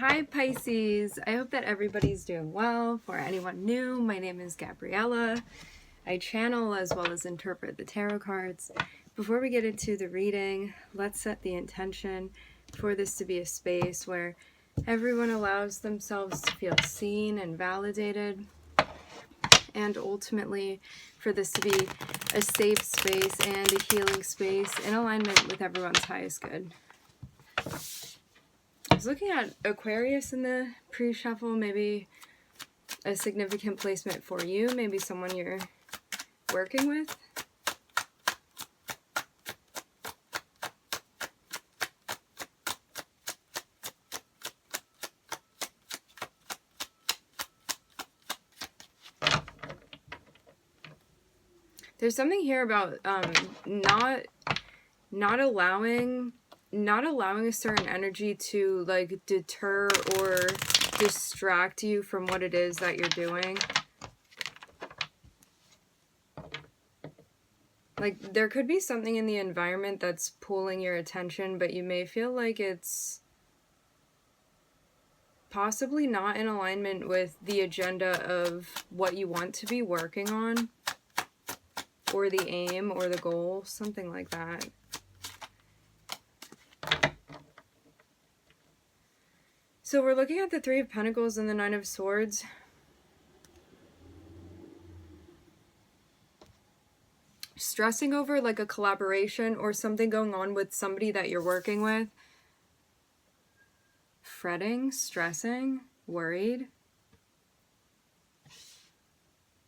Hi Pisces, I hope that everybody's doing well. For anyone new, my name is Gabriella. I channel as well as interpret the tarot cards. Before we get into the reading, let's set the intention for this to be a space where everyone allows themselves to feel seen and validated, and ultimately for this to be a safe space and a healing space in alignment with everyone's highest good. I was looking at Aquarius in the pre-shuffle, maybe a significant placement for you, maybe someone you're working with. There's something here about not allowing a certain energy to like deter or distract you from what it is that you're doing. Like there could be something in the environment that's pulling your attention, but you may feel like it's possibly not in alignment with the agenda of what you want to be working on, or the aim or the goal, something like that. So we're looking at the Three of Pentacles and the Nine of Swords. Stressing over like a collaboration or something going on with somebody that you're working with. Fretting, stressing, worried.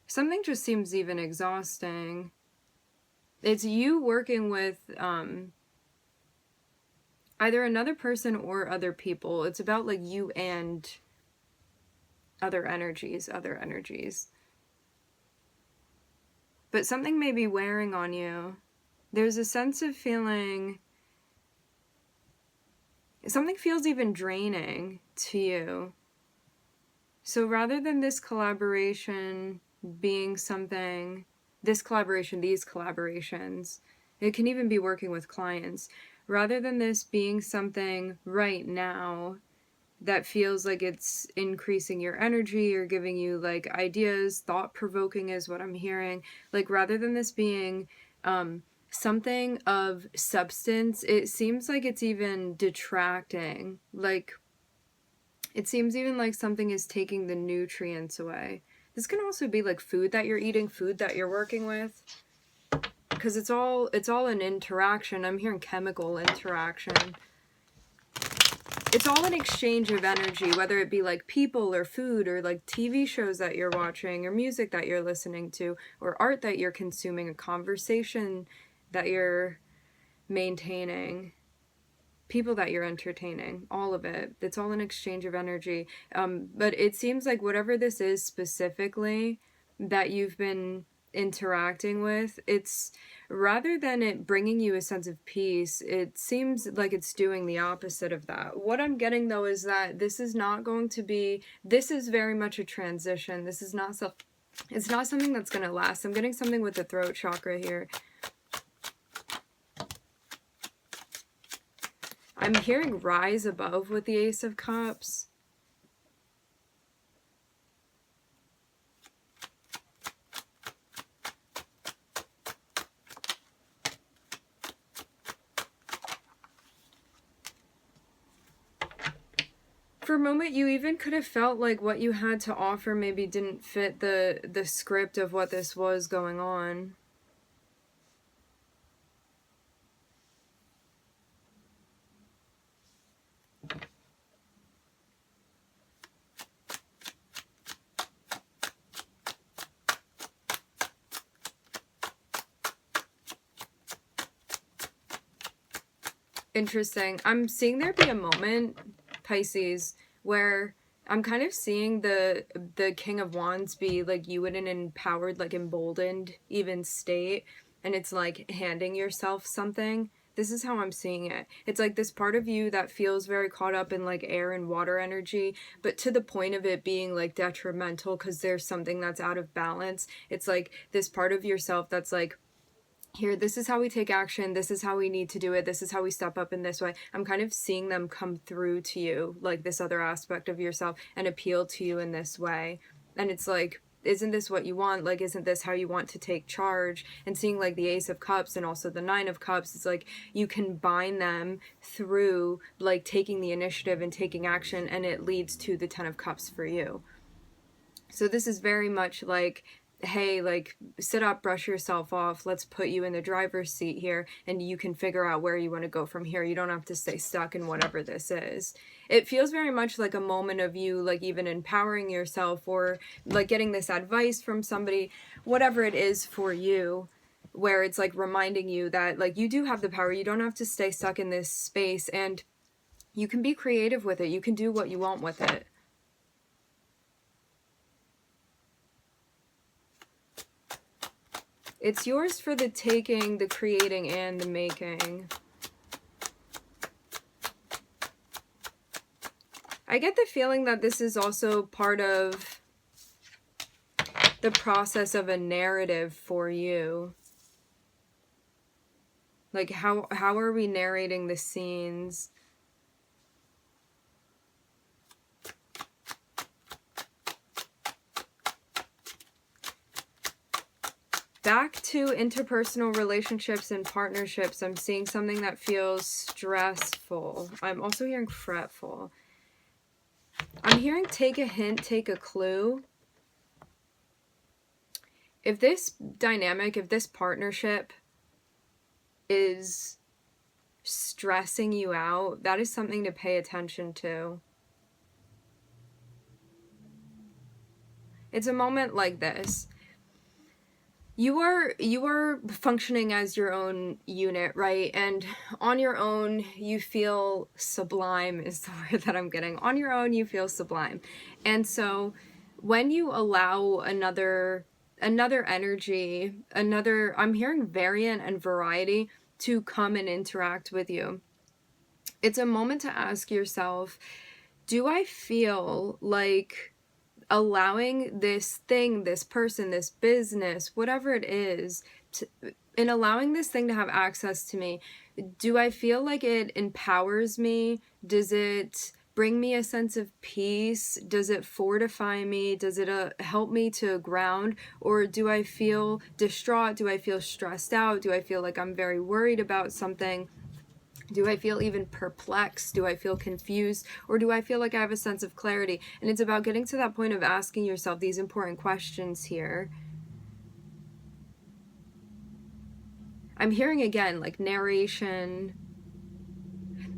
Something just seems even exhausting. It's you working with either another person or other people. It's about like you and other energies. But something may be wearing on you. There's a sense of feeling, something feels even draining to you. So rather than this collaboration being something, these collaborations, it can even be working with clients. Rather than this being something right now that feels like it's increasing your energy or giving you like ideas, thought-provoking is what I'm hearing. Like rather than this being something of substance, it seems like it's even detracting. Like it seems even like something is taking the nutrients away. This can also be like food that you're eating, food that you're working with. Because it's all an interaction. I'm hearing chemical interaction. It's all an exchange of energy, whether it be like people or food or like TV shows that you're watching or music that you're listening to or art that you're consuming, a conversation that you're maintaining, people that you're entertaining, all of it. It's all an exchange of energy. But it seems like whatever this is specifically that you've been interacting with, it's rather than it bringing you a sense of peace, it seems like it's doing the opposite of that. What I'm getting though is that this is not going to be, this is very much a transition. This is not it's not something that's going to last. I'm getting something with the throat chakra here. I'm hearing rise above with the Ace of Cups. For a moment, you even could have felt like what you had to offer maybe didn't fit the script of what this was going on. Interesting. I'm seeing there be a moment, Pisces, where I'm kind of seeing the King of Wands be like you in an empowered, like emboldened even state, and it's like handing yourself something. This is how I'm seeing it. It's like this part of you that feels very caught up in like air and water energy, but to the point of it being like detrimental because there's something that's out of balance. It's like this part of yourself that's like here, this is how we take action, this is how we need to do it, this is how we step up in this way. I'm kind of seeing them come through to you, like this other aspect of yourself, and appeal to you in this way. And it's like, isn't this what you want? Like, isn't this how you want to take charge? And seeing like the Ace of Cups and also the Nine of Cups, it's like you combine them through like taking the initiative and taking action, and it leads to the Ten of Cups for you. So this is very much like, hey, like, sit up, brush yourself off, let's put you in the driver's seat here, and you can figure out where you want to go from here. You don't have to stay stuck in whatever this is. It feels very much like a moment of you, like, even empowering yourself, or like getting this advice from somebody, whatever it is for you, where it's like reminding you that like you do have the power, you don't have to stay stuck in this space, and you can be creative with it, you can do what you want with it. It's yours for the taking, the creating, and the making. I get the feeling that this is also part of the process of a narrative for you. Like, how are we narrating the scenes? Back to interpersonal relationships and partnerships, I'm seeing something that feels stressful. I'm also hearing fretful. I'm hearing take a hint, take a clue. If this dynamic, if this partnership is stressing you out, that is something to pay attention to. It's a moment like this. You are functioning as your own unit, right? And on your own, you feel sublime is the word that I'm getting. On your own, you feel sublime. And so when you allow another energy, I'm hearing variant and variety to come and interact with you. It's a moment to ask yourself, do I feel like allowing this thing, this person, this business, whatever it is, in allowing this thing to have access to me, do I feel like it empowers me? Does it bring me a sense of peace? Does it fortify me? Does it help me to ground? Or do I feel distraught? Do I feel stressed out? Do I feel like I'm very worried about something? Do I feel even perplexed? Do I feel confused? Or do I feel like I have a sense of clarity? And it's about getting to that point of asking yourself these important questions here. I'm hearing again, like, narration.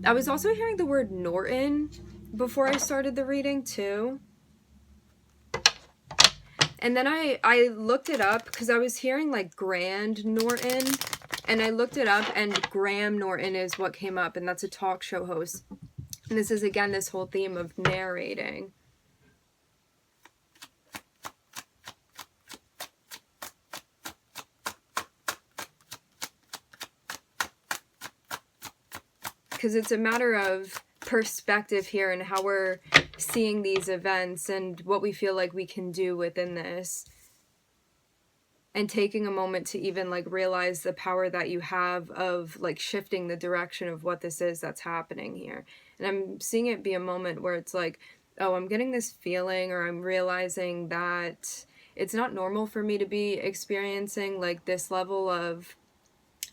I was also hearing the word Norton before I started the reading too. And then I looked it up because I was hearing like Grand Norton. And I looked it up, and Graham Norton is what came up, and that's a talk show host. And this is, again, this whole theme of narrating. Because it's a matter of perspective here and how we're seeing these events and what we feel like we can do within this. And taking a moment to even like realize the power that you have of like shifting the direction of what this is that's happening here. And I'm seeing it be a moment where it's like, oh, I'm getting this feeling, or I'm realizing that it's not normal for me to be experiencing like this level of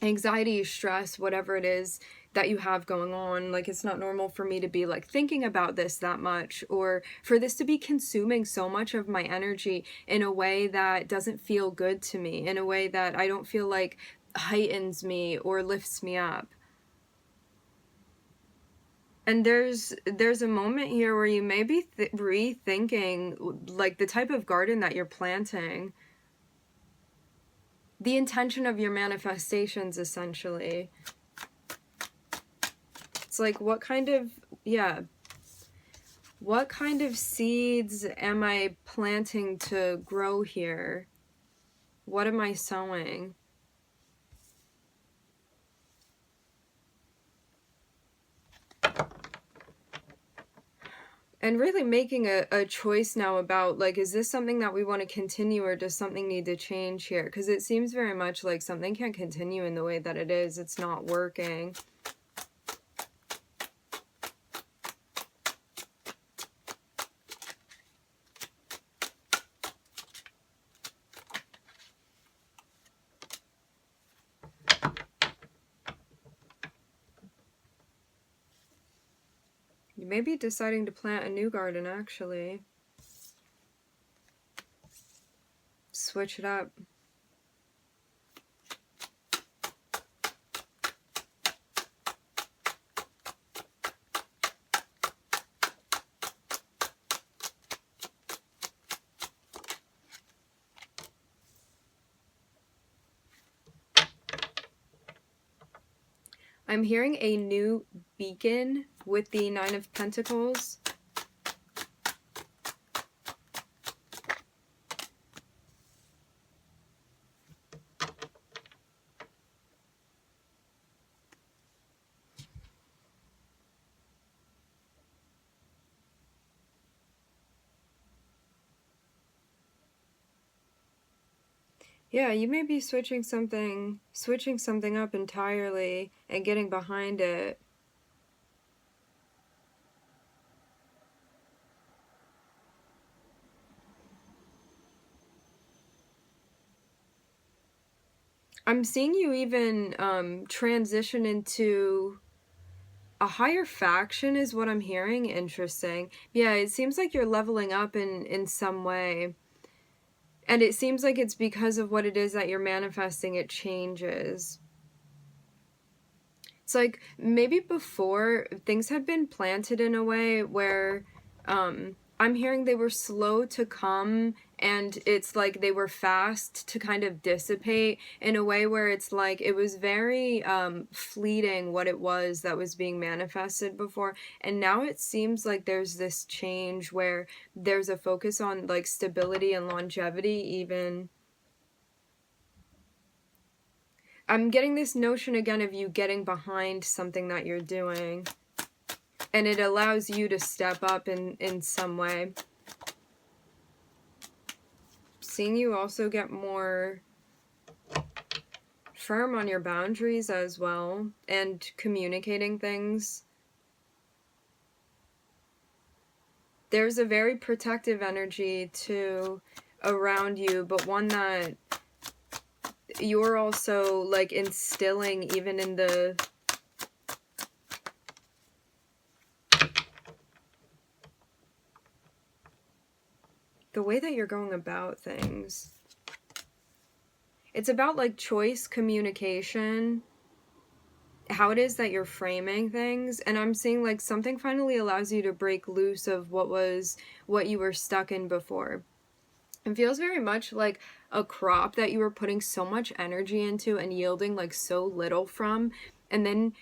anxiety, stress, whatever it is that you have going on. Like, it's not normal for me to be like thinking about this that much, or for this to be consuming so much of my energy in a way that doesn't feel good to me, in a way that I don't feel like heightens me or lifts me up. And there's a moment here where you may be rethinking like the type of garden that you're planting, the intention of your manifestations, essentially. It's like, what kind of seeds am I planting to grow here? What am I sowing? And really making a choice now about, like, is this something that we want to continue, or does something need to change here? Because it seems very much like something can't continue in the way that it is. It's not working. You may be deciding to plant a new garden, actually. Switch it up. I'm hearing a new beacon with the Nine of Pentacles. Yeah, you may be switching something up entirely and getting behind it. I'm seeing you even transition into a higher faction is what I'm hearing. Interesting. Yeah, it seems like you're leveling up in some way. And it seems like it's because of what it is that you're manifesting, it changes. It's like maybe before things had been planted in a way where I'm hearing they were slow to come, and it's like they were fast to kind of dissipate, in a way where it's like it was very fleeting what it was that was being manifested before. And now it seems like there's this change where there's a focus on like stability and longevity even. I'm getting this notion again of you getting behind something that you're doing, and it allows you to step up in some way. Seeing you also get more firm on your boundaries as well, and communicating things. There's a very protective energy too around you, but one that you're also like instilling even in the way that you're going about things. It's about like choice, communication, how it is that you're framing things. And I'm seeing like something finally allows you to break loose of what you were stuck in before. It feels very much like a crop that you were putting so much energy into and yielding like so little from. And then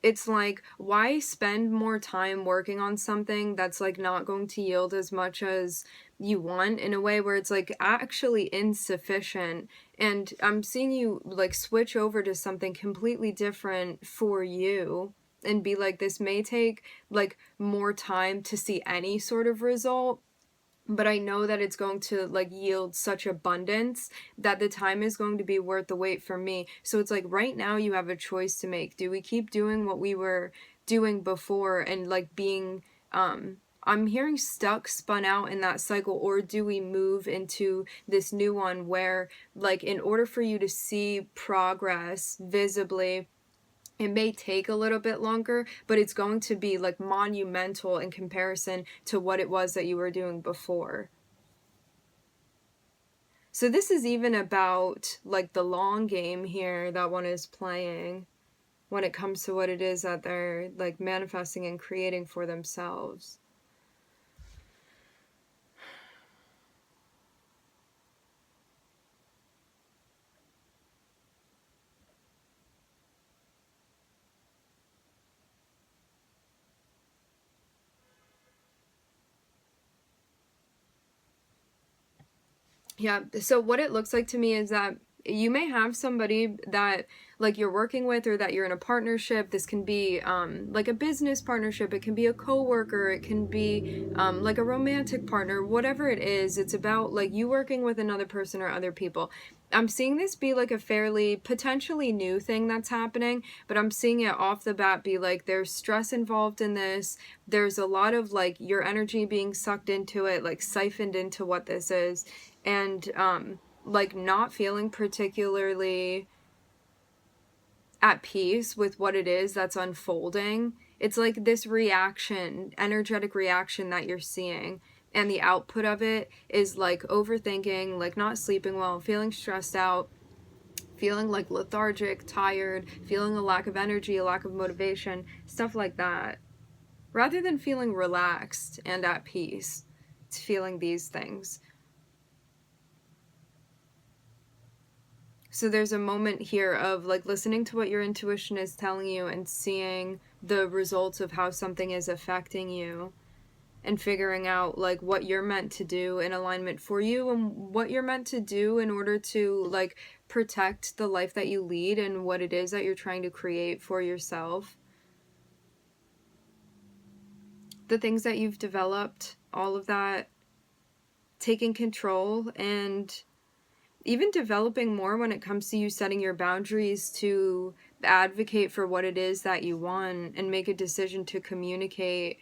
it's like, why spend more time working on something that's like not going to yield as much as you want, in a way where it's like actually insufficient. And I'm seeing you like switch over to something completely different for you, and be like, this may take like more time to see any sort of result, but I know that it's going to like yield such abundance that the time is going to be worth the wait for me. So it's like right now you have a choice to make. Do we keep doing what we were doing before and like being I'm hearing stuck, spun out in that cycle, or do we move into this new one where like in order for you to see progress visibly, it may take a little bit longer, but it's going to be like monumental in comparison to what it was that you were doing before. So this is even about like the long game here that one is playing when it comes to what it is that they're like manifesting and creating for themselves. Yeah, so what it looks like to me is that you may have somebody that like you're working with, or that you're in a partnership. This can be like a business partnership, it can be a coworker, it can be like a romantic partner, whatever it is. It's about like you working with another person or other people. I'm seeing this be like a fairly potentially new thing that's happening, but I'm seeing it off the bat be like there's stress involved in this. There's a lot of like your energy being sucked into it, like siphoned into what this is. And like not feeling particularly at peace with what it is that's unfolding. It's like this reaction, energetic reaction that you're seeing. And the output of it is like overthinking, like not sleeping well, feeling stressed out, feeling like lethargic, tired, feeling a lack of energy, a lack of motivation, stuff like that. Rather than feeling relaxed and at peace, it's feeling these things. So there's a moment here of like listening to what your intuition is telling you and seeing the results of how something is affecting you, and figuring out like what you're meant to do in alignment for you, and what you're meant to do in order to like protect the life that you lead and what it is that you're trying to create for yourself. The things that you've developed, all of that, taking control, and even developing more when it comes to you setting your boundaries to advocate for what it is that you want and make a decision to communicate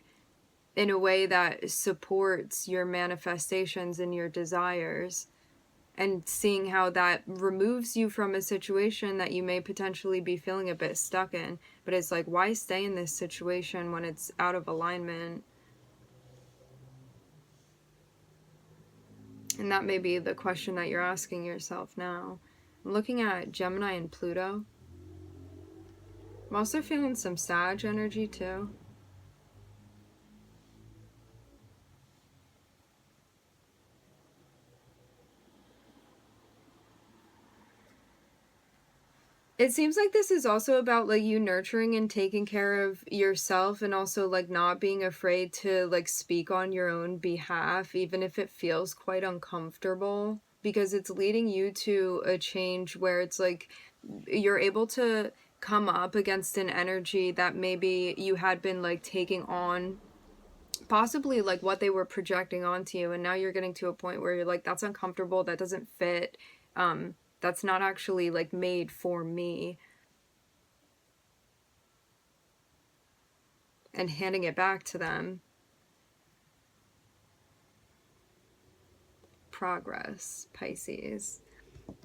in a way that supports your manifestations and your desires, and seeing how that removes you from a situation that you may potentially be feeling a bit stuck in. But it's like, why stay in this situation when it's out of alignment? And that may be the question that you're asking yourself now. I'm looking at Gemini and Pluto. I'm also feeling some Sag energy too. It seems like this is also about like you nurturing and taking care of yourself, and also like not being afraid to like speak on your own behalf, even if it feels quite uncomfortable, because it's leading you to a change where it's like you're able to come up against an energy that maybe you had been like taking on, possibly like what they were projecting onto you, and now you're getting to a point where you're like, that's uncomfortable, that doesn't fit, that's not actually like made for me, and handing it back to them. Progress, Pisces.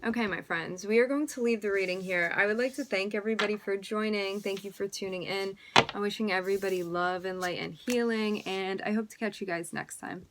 Okay, my friends, we are going to leave the reading here. I would like to thank everybody for joining. Thank you for tuning in. I'm wishing everybody love and light and healing, and I hope to catch you guys next time.